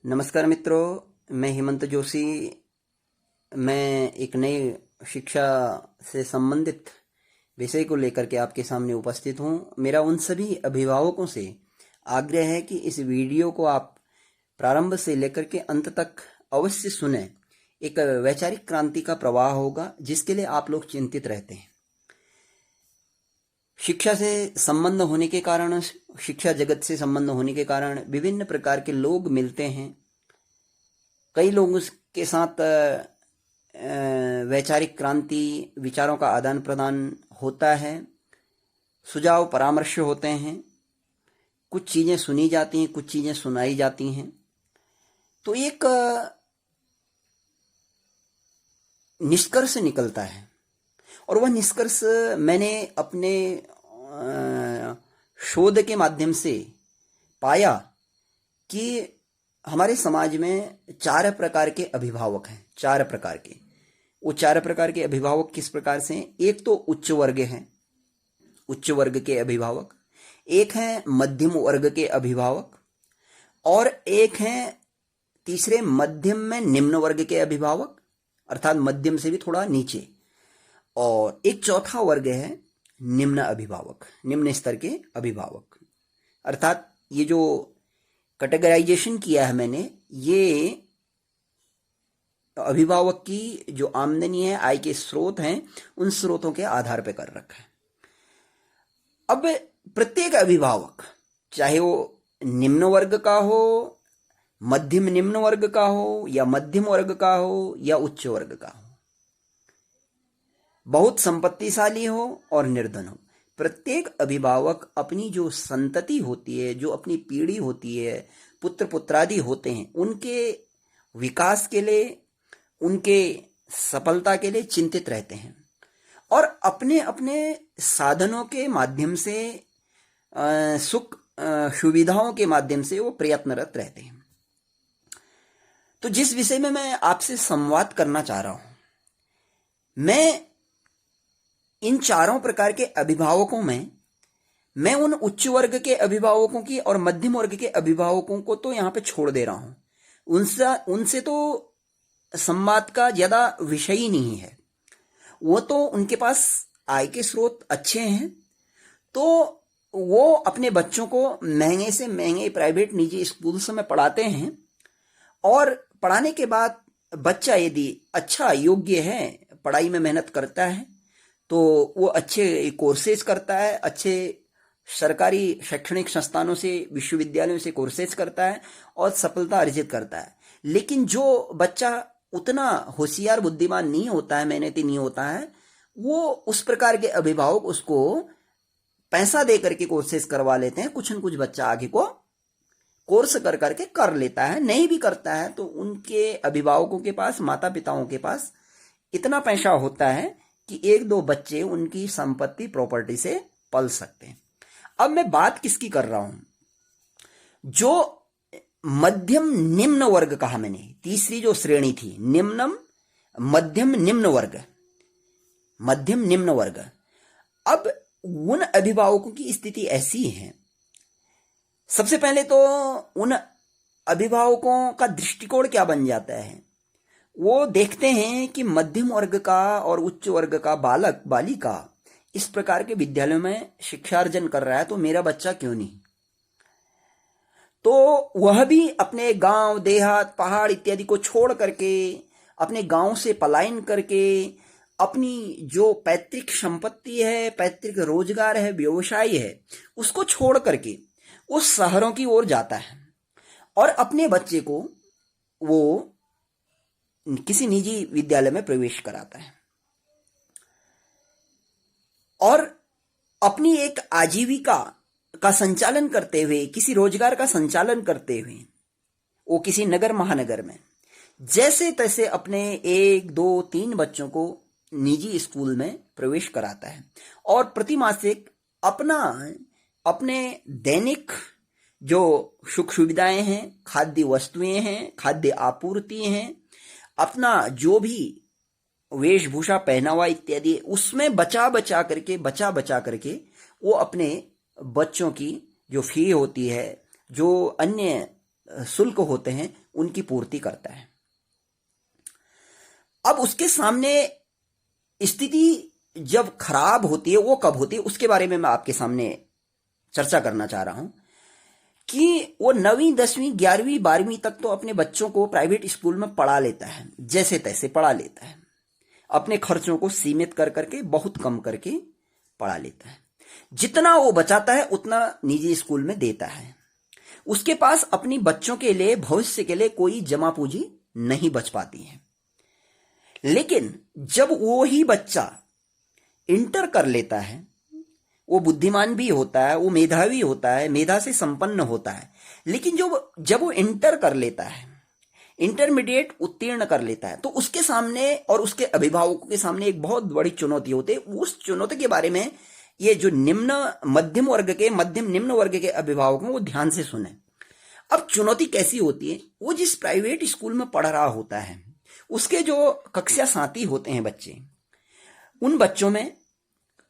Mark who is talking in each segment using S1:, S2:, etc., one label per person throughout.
S1: नमस्कार मित्रों, मैं हेमंत जोशी। मैं एक नई शिक्षा से संबंधित विषय को लेकर के आपके सामने उपस्थित हूँ। मेरा उन सभी अभिभावकों से आग्रह है कि इस वीडियो को आप प्रारंभ से लेकर के अंत तक अवश्य सुनें। एक वैचारिक क्रांति का प्रवाह होगा जिसके लिए आप लोग चिंतित रहते हैं। शिक्षा से संबंध होने के कारण, शिक्षा जगत से संबंध होने के कारण विभिन्न प्रकार के लोग मिलते हैं। कई लोगों के साथ वैचारिक क्रांति, विचारों का आदान प्रदान होता है, सुझाव परामर्श होते हैं, कुछ चीज़ें सुनी जाती हैं, कुछ चीज़ें सुनाई जाती हैं। तो एक निष्कर्ष निकलता है और वह निष्कर्ष मैंने अपने शोध के माध्यम से पाया कि हमारे समाज में 4 प्रकार के अभिभावक हैं। 4 प्रकार के। वो 4 प्रकार के अभिभावक किस प्रकार से हैं? एक तो उच्च वर्ग हैं, उच्च वर्ग के अभिभावक। एक हैं मध्यम वर्ग के अभिभावक और एक हैं तीसरे मध्यम में निम्न वर्ग के अभिभावक, अर्थात मध्यम से भी थोड़ा नीचे। और एक चौथा वर्ग है निम्न अभिभावक, निम्न स्तर के अभिभावक। अर्थात ये जो कैटेगराइजेशन किया है मैंने, ये अभिभावक की जो आमदनी है, आय के स्रोत हैं, उन स्रोतों के आधार पर कर रखा है। अब प्रत्येक अभिभावक, चाहे वो निम्न वर्ग का हो, मध्यम निम्न वर्ग का हो, या मध्यम वर्ग का हो, या उच्च वर्ग का हो, बहुत संपत्तिशाली हो और निर्धन हो, प्रत्येक अभिभावक अपनी जो संतति होती है, जो अपनी पीढ़ी होती है, पुत्र पुत्रादि होते हैं, उनके विकास के लिए, उनके सफलता के लिए चिंतित रहते हैं और अपने अपने साधनों के माध्यम से, सुख सुविधाओं के माध्यम से वो प्रयत्नरत रहते हैं। तो जिस विषय में मैं आपसे संवाद करना चाह रहा हूं, मैं इन 4 प्रकार के अभिभावकों में, मैं उन उच्च वर्ग के अभिभावकों की और मध्यम वर्ग के अभिभावकों को तो यहां पे छोड़ दे रहा हूं। उनसे तो संवाद का ज्यादा विषय ही नहीं है। वो तो उनके पास आय के स्रोत अच्छे हैं, तो वो अपने बच्चों को महंगे से महंगे प्राइवेट निजी स्कूल्स में पढ़ाते हैं और पढ़ाने के बाद बच्चा यदि अच्छा योग्य है, पढ़ाई में मेहनत करता है, तो वो अच्छे कोर्सेज करता है, अच्छे सरकारी शैक्षणिक संस्थानों से, विश्वविद्यालयों से कोर्सेज करता है और सफलता अर्जित करता है। लेकिन जो बच्चा उतना होशियार बुद्धिमान नहीं होता है, मेहनती नहीं होता है, वो उस प्रकार के अभिभावक उसको पैसा दे करके कोर्सेज करवा लेते हैं। कुछ न कुछ बच्चा आगे को कोर्स कर करके कर लेता है, नहीं भी करता है तो उनके अभिभावकों के पास, माता पिताओं के पास इतना पैसा होता है कि 1-2 बच्चे उनकी संपत्ति, प्रॉपर्टी से पल सकते हैं। अब मैं बात किसकी कर रहा हूं? जो मध्यम निम्न वर्ग कहा मैंने, तीसरी जो श्रेणी थी, निम्नम मध्यम निम्न वर्ग, मध्यम निम्न वर्ग। अब उन अभिभावकों की स्थिति ऐसी है, सबसे पहले तो उन अभिभावकों का दृष्टिकोण क्या बन जाता है? वो देखते हैं कि मध्यम वर्ग का और उच्च वर्ग का बालक बालिका इस प्रकार के विद्यालयों में शिक्षार्जन कर रहा है, तो मेरा बच्चा क्यों नहीं? तो वह भी अपने गांव, देहात, पहाड़ इत्यादि को छोड़ करके, अपने गांव से पलायन करके, अपनी जो पैतृक संपत्ति है, पैतृक रोजगार है, व्यवसाय है, उसको छोड़ करके उस शहरों की ओर जाता है और अपने बच्चे को वो किसी निजी विद्यालय में प्रवेश कराता है और अपनी एक आजीविका का संचालन करते हुए, किसी रोजगार का संचालन करते हुए, वो किसी नगर महानगर में जैसे तैसे अपने 1-2-3 बच्चों को निजी स्कूल में प्रवेश कराता है और प्रतिमासिक अपने दैनिक जो सुख सुविधाएं हैं, खाद्य वस्तुएं हैं, खाद्य आपूर्ति हैं, अपना जो भी वेशभूषा, पहनावा इत्यादि, उसमें बचा बचा करके वो अपने बच्चों की जो फी होती है, जो अन्य शुल्क होते हैं उनकी पूर्ति करता है। अब उसके सामने स्थिति जब खराब होती है वो कब होती है उसके बारे में मैं आपके सामने चर्चा करना चाह रहा हूं कि वो 9वीं 10वीं 11वीं 12वीं तक तो अपने बच्चों को प्राइवेट स्कूल में पढ़ा लेता है, जैसे तैसे पढ़ा लेता है, अपने खर्चों को सीमित कर करके बहुत कम करके पढ़ा लेता है। जितना वो बचाता है उतना निजी स्कूल में देता है। उसके पास अपनी बच्चों के लिए भविष्य के लिए कोई जमा पूंजी नहीं बच पाती है। लेकिन जब वो ही बच्चा इंटर कर लेता है, वो बुद्धिमान भी होता है, वो मेधावी होता है, मेधा से संपन्न होता है, लेकिन जब वो इंटर कर लेता है, इंटरमीडिएट उत्तीर्ण कर लेता है, तो उसके सामने और उसके अभिभावकों के सामने एक बहुत बड़ी चुनौती होती है। उस चुनौती के बारे में ये जो मध्यम निम्न वर्ग के अभिभावक हैं वो ध्यान से सुने। अब चुनौती कैसी होती है, वो जिस प्राइवेट स्कूल में पढ़ रहा होता है उसके जो कक्षा साथी होते हैं बच्चे, उन बच्चों में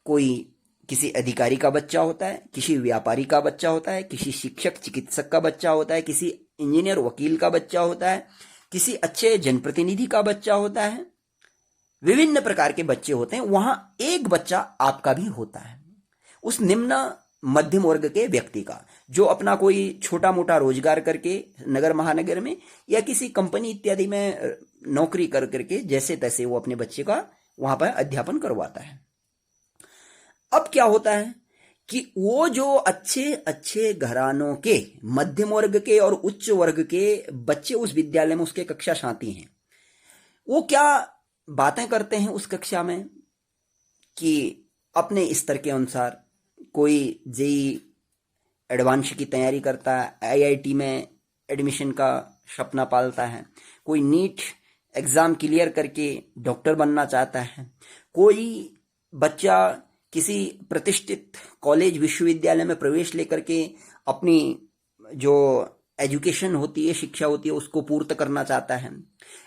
S1: कोई किसी अधिकारी का बच्चा होता है, किसी व्यापारी का बच्चा होता है, किसी शिक्षक चिकित्सक का बच्चा होता है, किसी इंजीनियर वकील का बच्चा होता है, किसी अच्छे जनप्रतिनिधि का बच्चा होता है, विभिन्न प्रकार के बच्चे होते हैं। वहां एक बच्चा आपका भी होता है, उस निम्न मध्यम वर्ग के व्यक्ति का, जो अपना कोई छोटा मोटा रोजगार करके नगर महानगर में या किसी कंपनी इत्यादि में नौकरी कर करके जैसे तैसे वो अपने बच्चे का वहां पर अध्यापन करवाता है। अब क्या होता है कि वो जो अच्छे अच्छे घरानों के मध्यम वर्ग के और उच्च वर्ग के बच्चे उस विद्यालय में उसके कक्षा साथी हैं, वो क्या बातें करते हैं उस कक्षा में कि अपने स्तर के अनुसार कोई जेई एडवांस की तैयारी करता है, आईआईटी में एडमिशन का सपना पालता है, कोई नीट एग्जाम क्लियर करके डॉक्टर बनना चाहता है, कोई बच्चा किसी प्रतिष्ठित कॉलेज विश्वविद्यालय में प्रवेश लेकर के अपनी जो एजुकेशन होती है, शिक्षा होती है, उसको पूर्ण करना चाहता है।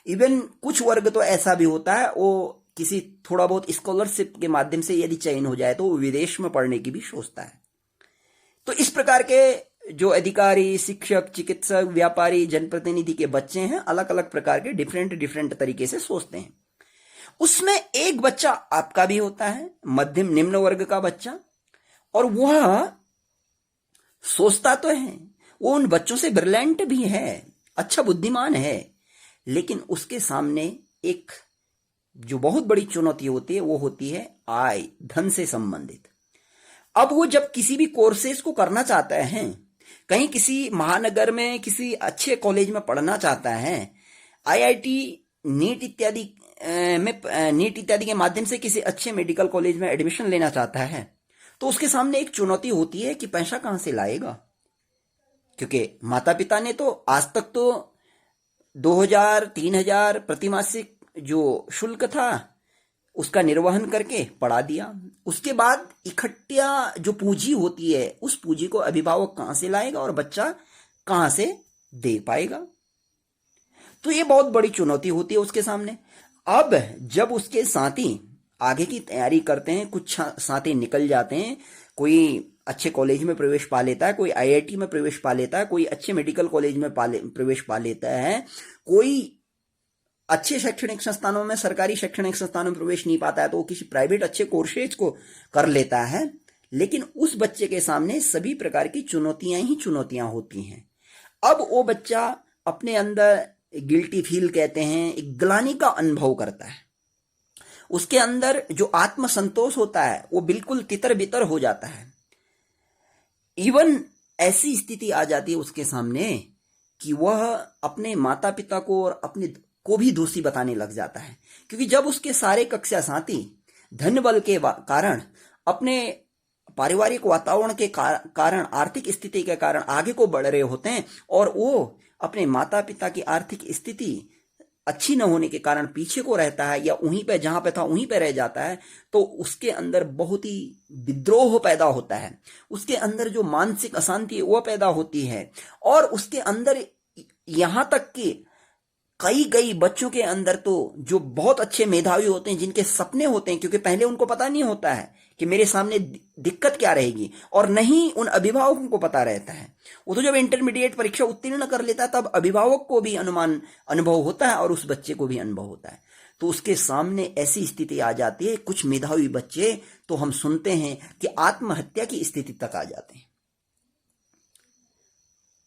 S1: इवन कुछ वर्ग तो ऐसा भी होता है, वो किसी थोड़ा बहुत स्कॉलरशिप के माध्यम से यदि चयन हो जाए तो वो विदेश में पढ़ने की भी सोचता है। तो इस प्रकार के जो अधिकारी, शिक्षक, चिकित्सक, व्यापारी, जनप्रतिनिधि के बच्चे हैं, अलग अलग प्रकार के डिफरेंट तरीके से सोचते हैं। उसमें एक बच्चा आपका भी होता है, मध्यम निम्न वर्ग का बच्चा, और वह सोचता तो है, वो उन बच्चों से ब्रिलियंट भी है, अच्छा बुद्धिमान है, लेकिन उसके सामने एक जो बहुत बड़ी चुनौती होती है वो होती है आय, धन से संबंधित। अब वो जब किसी भी कोर्सेज को करना चाहता है, कहीं किसी महानगर में किसी अच्छे कॉलेज में पढ़ना चाहता है, आईआईटी नीट इत्यादि के माध्यम से किसी अच्छे मेडिकल कॉलेज में एडमिशन लेना चाहता है, तो उसके सामने एक चुनौती होती है कि पैसा कहां से लाएगा। क्योंकि माता पिता ने तो आज तक तो 2000-3000 प्रतिमासिक जो शुल्क था उसका निर्वहन करके पढ़ा दिया। उसके बाद इकट्ठा जो पूंजी होती है उस पूंजी को अभिभावक कहां से लाएगा और बच्चा कहां से दे पाएगा। तो ये बहुत बड़ी चुनौती होती है उसके सामने। अब जब उसके साथी आगे की तैयारी करते हैं, कुछ साथी निकल जाते हैं, कोई अच्छे कॉलेज में प्रवेश पा लेता है, कोई आईआईटी में प्रवेश पा लेता है, कोई अच्छे मेडिकल कॉलेज में प्रवेश पा लेता है, कोई अच्छे शैक्षणिक संस्थानों में, सरकारी शैक्षणिक संस्थानों में प्रवेश नहीं पाता है तो वो किसी प्राइवेट अच्छे कोर्सेज को कर लेता है। लेकिन उस बच्चे के सामने सभी प्रकार की चुनौतियां ही चुनौतियां होती हैं। अब वो बच्चा अपने अंदर गिल्टी फील कहते हैं, एक ग्लानि का अनुभव करता है। उसके अंदर जो आत्मसंतोष होता है वो बिल्कुल तितर बितर हो जाता है। इवन ऐसी स्थिति आ जाती है उसके सामने कि वह अपने माता पिता को और अपने को भी दोषी बताने लग जाता है। क्योंकि जब उसके सारे कक्षा साथी धन बल के कारण, अपने पारिवारिक वातावरण के कारण, आर्थिक स्थिति के कारण आगे को बढ़ रहे होते हैं और वो अपने माता पिता की आर्थिक स्थिति अच्छी न होने के कारण पीछे को रहता है या वहीं पे जहां पे था वहीं पे रह जाता है, तो उसके अंदर बहुत ही विद्रोह पैदा होता है। उसके अंदर जो मानसिक अशांति है वो पैदा होती है। और उसके अंदर यहां तक कि कई बच्चों के अंदर तो जो बहुत अच्छे मेधावी होते हैं, जिनके सपने होते हैं, क्योंकि पहले उनको पता नहीं होता है कि मेरे सामने दिक्कत क्या रहेगी, और नहीं उन अभिभावकों को पता रहता है। वो तो जब इंटरमीडिएट परीक्षा उत्तीर्ण कर लेता है तब अभिभावक को भी अनुभव होता है और उस बच्चे को भी अनुभव होता है। तो उसके सामने ऐसी स्थिति आ जाती है, कुछ मेधावी बच्चे तो हम सुनते हैं कि आत्महत्या की स्थिति तक आ जाते हैं।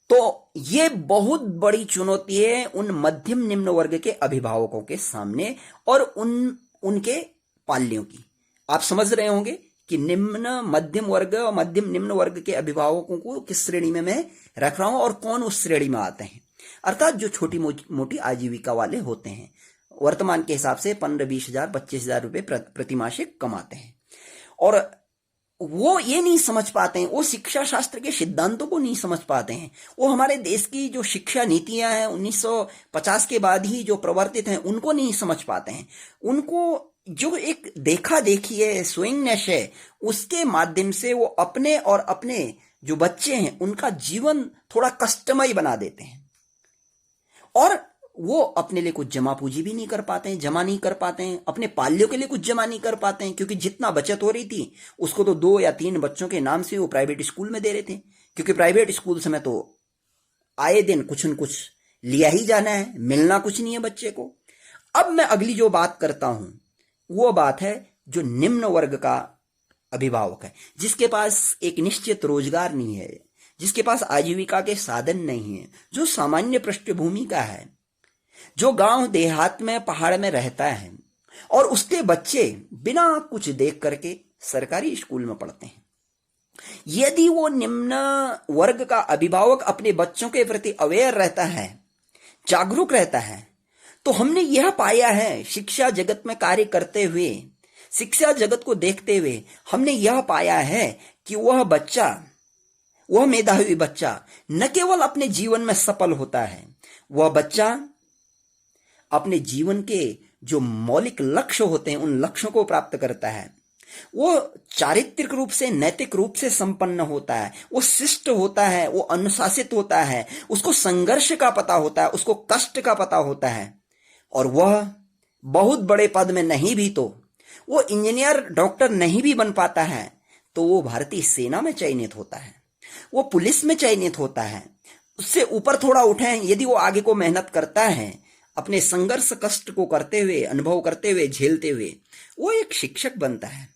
S1: तो ये बहुत बड़ी चुनौती है उन मध्यम निम्न वर्ग के अभिभावकों के सामने और उनके पाल्यों की। आप समझ रहे होंगे कि निम्न मध्यम वर्ग और मध्यम निम्न वर्ग के अभिभावकों को किस श्रेणी में मैं रख रहा हूं और कौन उस श्रेणी में आते हैं। अर्थात जो छोटी मोटी आजीविका वाले होते हैं, वर्तमान के हिसाब से 15-20 हजार 25 हजार रुपए प्रतिमासिक कमाते हैं, और वो ये नहीं समझ पाते हैं, वो शिक्षा शास्त्र के सिद्धांतों को नहीं समझ पाते हैं, वो हमारे देश की जो शिक्षा नीतियां हैं 1950 के बाद ही जो प्रवर्तित हैं उनको नहीं समझ पाते हैं। उनको जो एक देखा देखी है, स्विंगनेस है, उसके माध्यम से वो अपने और अपने जो बच्चे हैं उनका जीवन थोड़ा कष्टमय बना देते हैं, और वो अपने लिए कुछ जमा पूंजी भी नहीं कर पाते हैं, जमा नहीं कर पाते हैं, अपने पाल्यों के लिए कुछ जमा नहीं कर पाते हैं, क्योंकि जितना बचत हो रही थी उसको तो 2 या 3 बच्चों के नाम से वो प्राइवेट स्कूल में दे रहे थे, क्योंकि प्राइवेट स्कूल में तो आए दिन कुछ न कुछ लिया ही जाना है, मिलना कुछ नहीं है बच्चे को। अब मैं अगली जो बात करता हूं वो बात है जो निम्न वर्ग का अभिभावक है, जिसके पास एक निश्चित रोजगार नहीं है, जिसके पास आजीविका के साधन नहीं है, जो सामान्य पृष्ठभूमि का है, जो गांव देहात में पहाड़ में रहता है, और उसके बच्चे बिना कुछ देख करके सरकारी स्कूल में पढ़ते हैं। यदि वो निम्न वर्ग का अभिभावक अपने बच्चों के प्रति अवेयर रहता है, जागरूक रहता है, तो हमने यह पाया है शिक्षा जगत में कार्य करते हुए, शिक्षा जगत को देखते हुए हमने यह पाया है कि वह बच्चा, वह मेधावी बच्चा न केवल अपने जीवन में सफल होता है, वह बच्चा अपने जीवन के जो मौलिक लक्ष्य होते हैं उन लक्ष्यों को प्राप्त करता है, वो चारित्रिक रूप से, नैतिक रूप से संपन्न होता है, वो शिष्ट होता है, वो अनुशासित होता है, उसको संघर्ष का पता होता है, उसको कष्ट का पता होता है, और वह बहुत बड़े पद में नहीं भी तो वो इंजीनियर डॉक्टर नहीं भी बन पाता है तो वो भारतीय सेना में चयनित होता है, वो पुलिस में चयनित होता है, उससे ऊपर थोड़ा उठे यदि वो आगे को मेहनत करता है, अपने संघर्ष कष्ट को करते हुए, अनुभव करते हुए, झेलते हुए वो एक शिक्षक बनता है,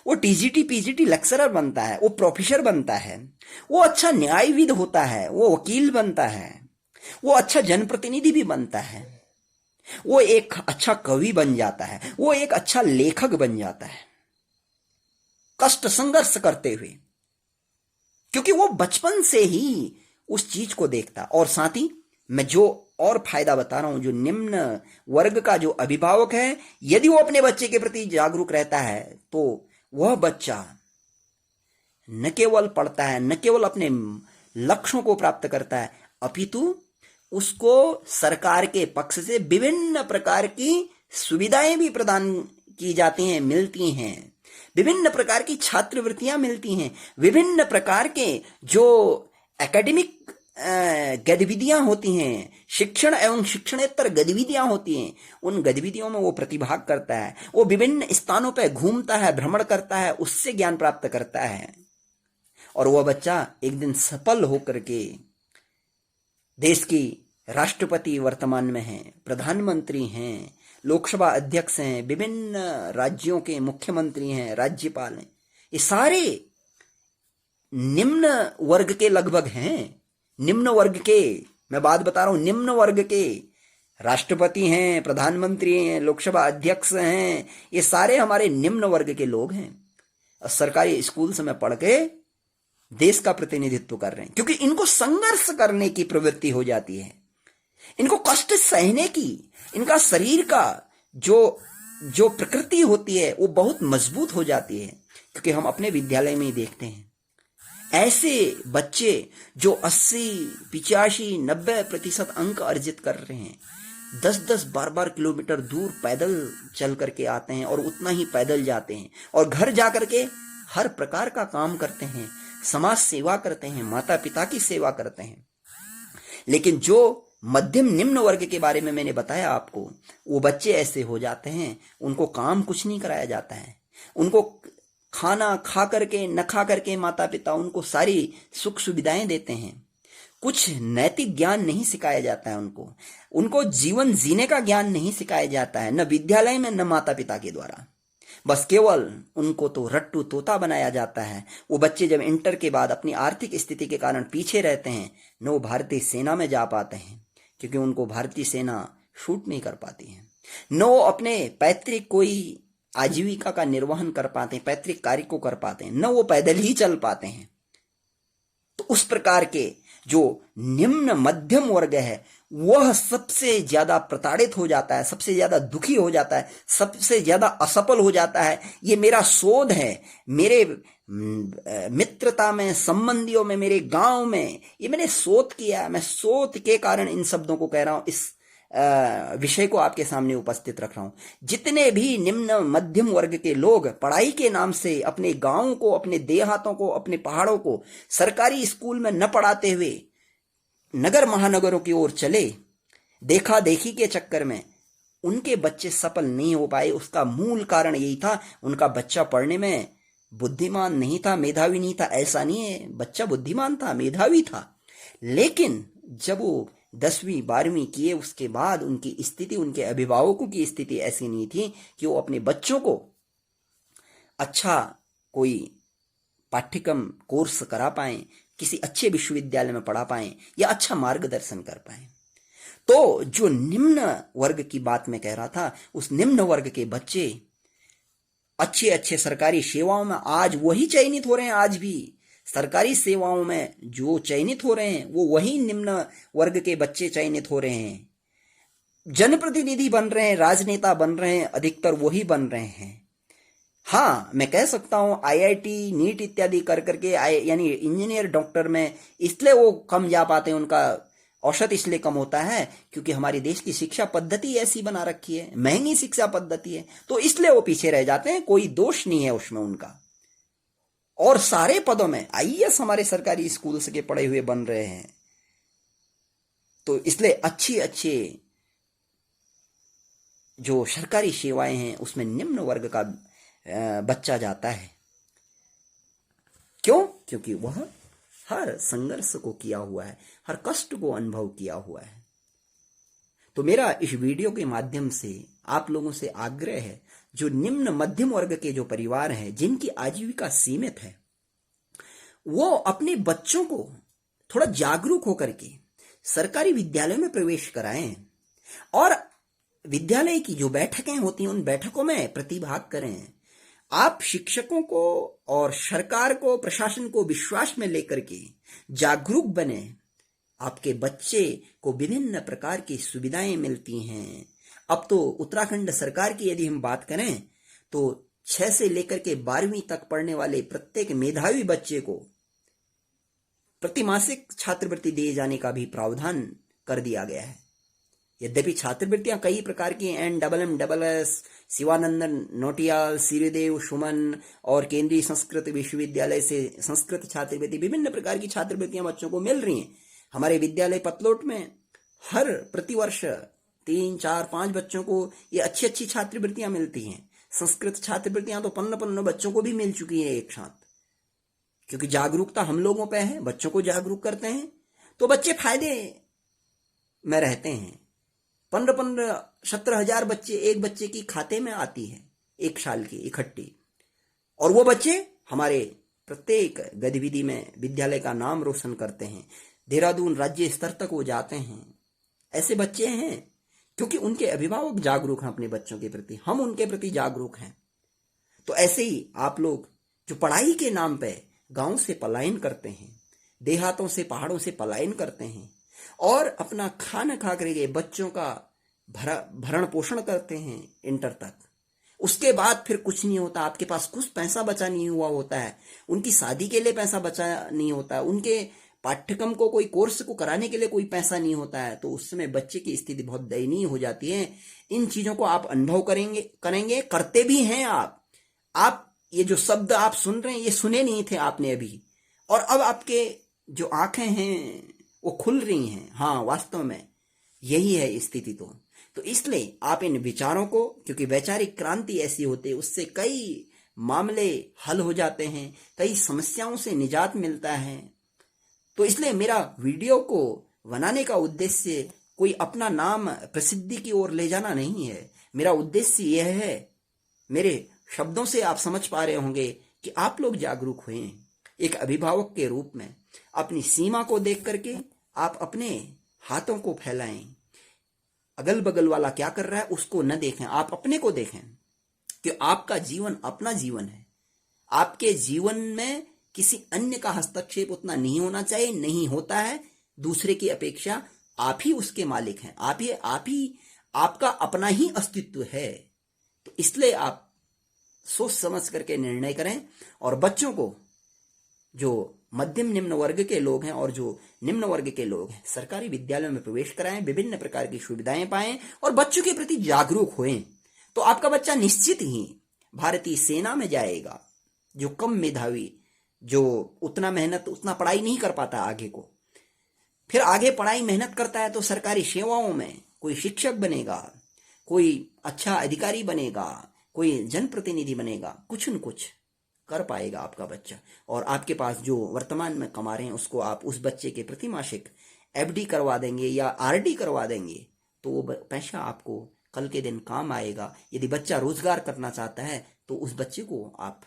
S1: वो टीजीटी पीजीटी लेक्चरर बनता है, वो प्रोफेसर बनता है, वो अच्छा न्यायविद होता है, वो वकील बनता है, वो अच्छा जनप्रतिनिधि भी बनता है, वो एक अच्छा कवि बन जाता है, वो एक अच्छा लेखक बन जाता है, कष्ट संघर्ष करते हुए, क्योंकि वो बचपन से ही उस चीज को देखता। और साथ ही मैं जो और फायदा बता रहा हूं, जो निम्न वर्ग का जो अभिभावक है, यदि वो अपने बच्चे के प्रति जागरूक रहता है तो वह बच्चा न केवल पढ़ता है, न केवल अपने लक्ष्यों को प्राप्त करता है, अपितु उसको सरकार के पक्ष से विभिन्न प्रकार की सुविधाएं भी प्रदान की जाती हैं, मिलती हैं, विभिन्न प्रकार की छात्रवृत्तियां मिलती हैं, विभिन्न प्रकार के जो एकेडमिक गतिविधियां होती हैं, शिक्षण एवं शिक्षणेतर गतिविधियां होती हैं, उन गतिविधियों में वो प्रतिभाग करता है, वो विभिन्न स्थानों पर घूमता है, भ्रमण करता है, उससे ज्ञान प्राप्त करता है, और वह बच्चा एक दिन सफल होकर के देश की राष्ट्रपति वर्तमान में हैं, प्रधानमंत्री हैं, लोकसभा अध्यक्ष हैं, विभिन्न राज्यों के मुख्यमंत्री हैं, राज्यपाल हैं, ये सारे निम्न वर्ग के लगभग हैं। निम्न वर्ग के मैं बात बता रहा हूं, निम्न वर्ग के राष्ट्रपति हैं, प्रधानमंत्री हैं, लोकसभा अध्यक्ष हैं, ये सारे हमारे निम्न वर्ग के लोग हैं, और सरकारी स्कूल से में पढ़ के देश का प्रतिनिधित्व कर रहे हैं, क्योंकि इनको संघर्ष करने की प्रवृत्ति हो जाती है, इनको कष्ट सहने की, इनका शरीर का जो प्रकृति होती है वो बहुत मजबूत हो जाती है। क्योंकि हम अपने विद्यालय में ही देखते हैं ऐसे बच्चे जो 80, 85, 90% अंक अर्जित कर रहे हैं, 10-10, 12-12 किलोमीटर दूर पैदल चल करके आते हैं और उतना ही पैदल जाते हैं, और घर जा करके हर प्रकार का काम करते हैं, समाज सेवा करते हैं, माता पिता की सेवा करते हैं। लेकिन जो मध्यम निम्न वर्ग के बारे में मैंने बताया आपको, वो बच्चे ऐसे हो जाते हैं, उनको काम कुछ नहीं कराया जाता है, उनको खाना खा करके न खा करके माता पिता उनको सारी सुख सुविधाएं देते हैं, कुछ नैतिक ज्ञान नहीं सिखाया जाता है उनको, उनको जीवन जीने का ज्ञान नहीं सिखाया जाता है, न विद्यालय में न माता पिता के द्वारा। बस केवल उनको तो रट्टू तोता बनाया जाता है। वो बच्चे जब इंटर के बाद अपनी आर्थिक स्थिति के कारण पीछे रहते हैं, न वो भारतीय सेना में जा पाते हैं, क्योंकि उनको भारतीय सेना शूट नहीं कर पाती है, न वो अपने पैतृक कोई आजीविका का निर्वहन कर पाते हैं, पैतृक कार्य को कर पाते हैं, न वो पैदल ही चल पाते हैं। तो उस प्रकार के जो निम्न मध्यम वर्ग है वह सबसे ज्यादा प्रताड़ित हो जाता है, सबसे ज्यादा दुखी हो जाता है, सबसे ज्यादा असफल हो जाता है। ये मेरा शोध है, मेरे मित्रता में, संबंधियों में, मेरे गांव में ये मैंने शोध किया, मैं शोध के कारण इन शब्दों को कह रहा हूं, इस विषय को आपके सामने उपस्थित रख रहा हूं। जितने भी निम्न मध्यम वर्ग के लोग पढ़ाई के नाम से अपने गांवों को, अपने देहातों को, अपने पहाड़ों को सरकारी स्कूल में न पढ़ाते हुए नगर महानगरों की ओर चले, देखा देखी के चक्कर में उनके बच्चे सफल नहीं हो पाए। उसका मूल कारण यही था, उनका बच्चा पढ़ने में बुद्धिमान नहीं था, मेधावी नहीं था। ऐसा नहीं है, बच्चा बुद्धिमान था, मेधावी था, लेकिन जब वो 10वीं 12वीं किए उसके बाद उनकी स्थिति, उनके अभिभावकों की स्थिति ऐसी नहीं थी कि वो अपने बच्चों को अच्छा कोई पाठ्यक्रम कोर्स करा पाएं, किसी अच्छे विश्वविद्यालय में पढ़ा पाएं या अच्छा मार्गदर्शन कर पाएं। तो जो निम्न वर्ग की बात मैं कह रहा था, उस निम्न वर्ग के बच्चे अच्छे अच्छे सरकारी सेवाओं में आज वही चयनित हो रहे हैं। आज भी सरकारी सेवाओं में जो चयनित हो रहे हैं वो वही निम्न वर्ग के बच्चे चयनित हो रहे हैं, जनप्रतिनिधि बन रहे हैं, राजनेता बन रहे हैं, अधिकतर वही बन रहे हैं। हाँ, मैं कह सकता हूं आईआईटी नीट इत्यादि कर करके यानी इंजीनियर डॉक्टर में इसलिए वो कम जा पाते हैं, उनका औसत इसलिए कम होता है क्योंकि हमारे देश की शिक्षा पद्धति ऐसी बना रखी है, महंगी शिक्षा पद्धति है, तो इसलिए वो पीछे रह जाते हैं। कोई दोष नहीं है उसमें उनका। और सारे पदों में आईएएस हमारे सरकारी स्कूल के पढ़े हुए बन रहे हैं, तो इसलिए अच्छी अच्छी जो सरकारी सेवाएं हैं उसमें निम्न वर्ग का बच्चा जाता है। क्यों? क्योंकि वह हर संघर्ष को किया हुआ है, हर कष्ट को अनुभव किया हुआ है। तो मेरा इस वीडियो के माध्यम से आप लोगों से आग्रह है, जो निम्न मध्यम वर्ग के जो परिवार हैं, जिनकी आजीविका सीमित है, वो अपने बच्चों को थोड़ा जागरूक होकर के सरकारी विद्यालय में प्रवेश कराएं और विद्यालय की जो बैठकें होती हैं उन बैठकों में प्रतिभाग करें। आप शिक्षकों को और सरकार को, प्रशासन को विश्वास में लेकर के जागरूक बने। आपके बच्चे को विभिन्न प्रकार की सुविधाएं मिलती हैं। अब तो उत्तराखंड सरकार की यदि हम बात करें तो 6 से लेकर के 12वीं तक पढ़ने वाले प्रत्येक मेधावी बच्चे को प्रतिमासिक छात्रवृत्ति दिए जाने का भी प्रावधान कर दिया गया है। यद्यपि छात्रवृत्तियां कई प्रकार की, NMMS, शिवानंदन नोटियाल, सिरिदेव सुमन और केंद्रीय संस्कृत विश्वविद्यालय से संस्कृत छात्रवृत्ति, विभिन्न प्रकार की छात्रवृत्तियां बच्चों को मिल रही हैं। हमारे विद्यालय पतलोट में हर प्रतिवर्ष 3, 4, 5 बच्चों को ये अच्छी अच्छी छात्रवृत्तियां मिलती हैं। संस्कृत छात्रवृत्तियां तो 15 बच्चों को भी मिल चुकी है एक साथ, क्योंकि जागरूकता हम लोगों पे है, बच्चों को जागरूक करते हैं तो बच्चे फायदे में रहते हैं। 15-17 हजार बच्चे एक बच्चे की खाते में आती है एक साल की इकट्ठी, और वो बच्चे हमारे प्रत्येक गतिविधि में विद्यालय का नाम रोशन करते हैं, देहरादून राज्य स्तर तक वो जाते हैं। ऐसे बच्चे हैं क्योंकि उनके अभिभावक जागरूक हैं अपने बच्चों के प्रति, हम उनके प्रति जागरूक हैं। तो ऐसे ही आप लोग जो पढ़ाई के नाम पे गांव से पलायन करते हैं, देहातों से, पहाड़ों से पलायन करते हैं और अपना खाना खा करके बच्चों का भरण पोषण करते हैं इंटर तक, उसके बाद फिर कुछ नहीं होता, आपके पास कुछ पैसा बचा नहीं हुआ होता है, उनकी शादी के लिए पैसा बचा नहीं होता है, उनके पाठ्यक्रम को, कोई कोर्स को कराने के लिए कोई पैसा नहीं होता है, तो उस समय बच्चे की स्थिति बहुत दयनीय हो जाती है। इन चीजों को आप अनुभव करेंगे, करते भी हैं आप ये जो शब्द आप सुन रहे हैं ये सुने नहीं थे आपने अभी, और अब आपके जो आंखें हैं वो खुल रही हैं। हाँ, वास्तव में यही है स्थिति। तो इसलिए आप इन विचारों को, क्योंकि वैचारिक क्रांति ऐसी होती है, उससे कई मामले हल हो जाते हैं, कई समस्याओं से निजात मिलता है। तो इसलिए मेरा वीडियो को बनाने का उद्देश्य कोई अपना नाम प्रसिद्धि की ओर ले जाना नहीं है। मेरा उद्देश्य यह है, मेरे शब्दों से आप समझ पा रहे होंगे कि आप लोग जागरूक हुए। एक अभिभावक के रूप में अपनी सीमा को देख करके आप अपने हाथों को फैलाएं। अगल बगल वाला क्या कर रहा है उसको न देखें, आप अपने को देखें, कि आपका जीवन अपना जीवन है। आपके जीवन में किसी अन्य का हस्तक्षेप उतना नहीं होना चाहिए, नहीं होता है। दूसरे की अपेक्षा आप ही उसके मालिक हैं, आप ही आपका अपना ही अस्तित्व है। तो इसलिए आप सोच समझ करके निर्णय करें और बच्चों को, जो मध्यम निम्न वर्ग के लोग हैं और जो निम्न वर्ग के लोग हैं, सरकारी विद्यालयों में प्रवेश कराएं, विभिन्न प्रकार की सुविधाएं पाएं और बच्चों के प्रति जागरूक होएं। तो आपका बच्चा निश्चित ही भारतीय सेना में जाएगा। जो कम मेधावी, जो उतना मेहनत, उतना पढ़ाई नहीं कर पाता आगे को, फिर आगे पढ़ाई मेहनत करता है तो सरकारी सेवाओं में कोई शिक्षक बनेगा, कोई अच्छा अधिकारी बनेगा, कोई जनप्रतिनिधि बनेगा, कुछ न कुछ कर पाएगा आपका बच्चा। और आपके पास जो वर्तमान में कमा रहे हैं उसको आप उस बच्चे के प्रति मासिक एफडी करवा देंगे या आरडी करवा देंगे, तो वो पैसा आपको कल के दिन काम आएगा। यदि बच्चा रोजगार करना चाहता है तो उस बच्चे को आप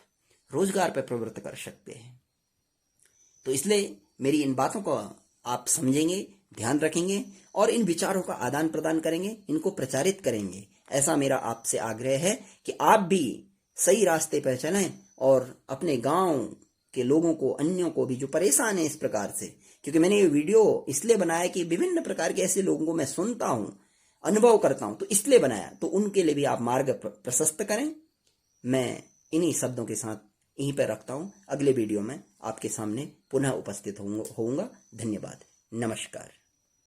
S1: रोजगार पर प्रवृत्त कर सकते हैं। तो इसलिए मेरी इन बातों को आप समझेंगे, ध्यान रखेंगे और इन विचारों का आदान प्रदान करेंगे, इनको प्रचारित करेंगे। ऐसा मेरा आपसे आग्रह है कि आप भी सही रास्ते पर चलें और अपने गांव के लोगों को, अन्यों को भी जो परेशान है इस प्रकार से, क्योंकि मैंने ये वीडियो इसलिए बनाया कि विभिन्न प्रकार के ऐसे लोगों को मैं सुनता हूं, अनुभव करता हूं, तो इसलिए बनाया। तो उनके लिए भी आप मार्ग प्रशस्त करें। मैं इन्हीं शब्दों के साथ यहीं पर रखता हूं। अगले वीडियो में आपके सामने पुनः उपस्थित होऊंगा। धन्यवाद, नमस्कार।